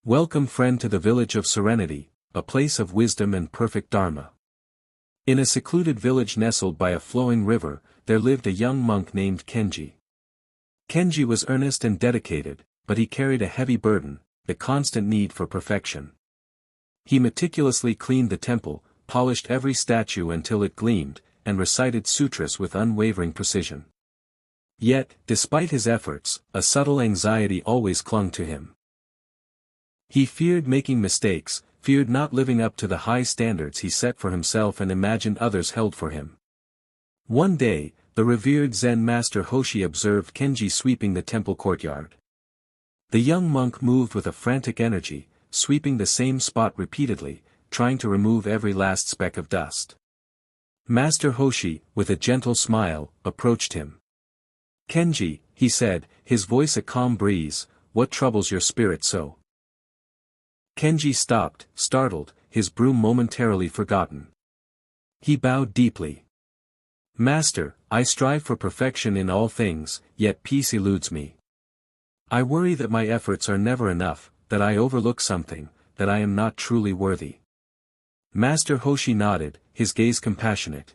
Welcome friend to the village of serenity, a place of wisdom and perfect dharma. In a secluded village nestled by a flowing river, there lived a young monk named Kenji. Kenji was earnest and dedicated, but he carried a heavy burden, the constant need for perfection. He meticulously cleaned the temple, polished every statue until it gleamed, and recited sutras with unwavering precision. Yet, despite his efforts, a subtle anxiety always clung to him. He feared making mistakes, feared not living up to the high standards he set for himself and imagined others held for him. One day, the revered Zen master Hoshi observed Kenji sweeping the temple courtyard. The young monk moved with a frantic energy, sweeping the same spot repeatedly, trying to remove every last speck of dust. Master Hoshi, with a gentle smile, approached him. "Kenji," he said, his voice a calm breeze, "what troubles your spirit so?" Kenji stopped, startled, his broom momentarily forgotten. He bowed deeply. "Master, I strive for perfection in all things, yet peace eludes me. I worry that my efforts are never enough, that I overlook something, that I am not truly worthy." Master Hoshi nodded, his gaze compassionate.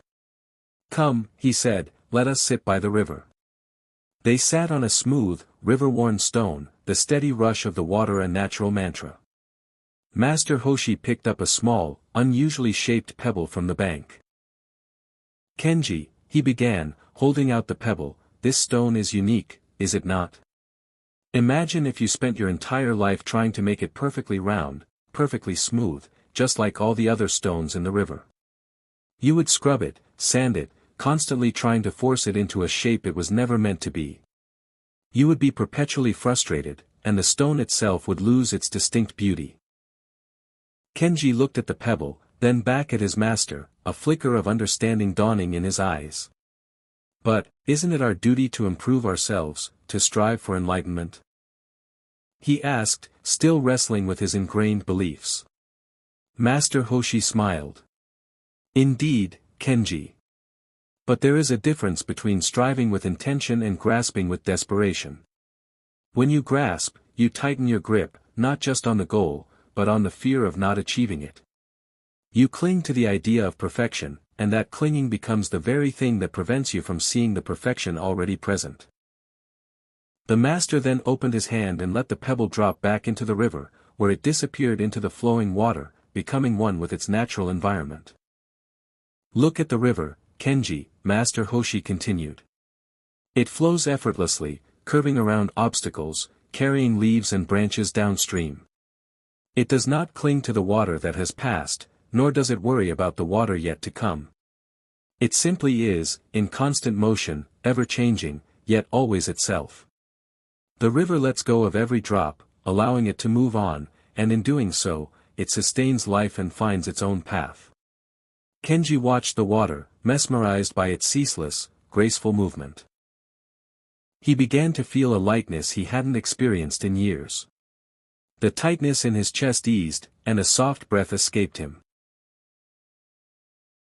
"Come," he said, "let us sit by the river." They sat on a smooth, river-worn stone, the steady rush of the water a natural mantra. Master Hoshi picked up a small, unusually shaped pebble from the bank. "Kenji," he began, holding out the pebble, "this stone is unique, is it not? Imagine if you spent your entire life trying to make it perfectly round, perfectly smooth, just like all the other stones in the river. You would scrub it, sand it, constantly trying to force it into a shape it was never meant to be. You would be perpetually frustrated, and the stone itself would lose its distinct beauty." Kenji looked at the pebble, then back at his master, a flicker of understanding dawning in his eyes. "But, isn't it our duty to improve ourselves, to strive for enlightenment?" he asked, still wrestling with his ingrained beliefs. Master Hoshi smiled. "Indeed, Kenji. But there is a difference between striving with intention and grasping with desperation. When you grasp, you tighten your grip, not just on the goal, but on the fear of not achieving it. You cling to the idea of perfection, and that clinging becomes the very thing that prevents you from seeing the perfection already present." The master then opened his hand and let the pebble drop back into the river, where it disappeared into the flowing water, becoming one with its natural environment. "Look at the river, Kenji," Master Hoshi continued. "It flows effortlessly, curving around obstacles, carrying leaves and branches downstream. It does not cling to the water that has passed, nor does it worry about the water yet to come. It simply is, in constant motion, ever-changing, yet always itself. The river lets go of every drop, allowing it to move on, and in doing so, it sustains life and finds its own path." Kenji watched the water, mesmerized by its ceaseless, graceful movement. He began to feel a lightness he hadn't experienced in years. The tightness in his chest eased, and a soft breath escaped him.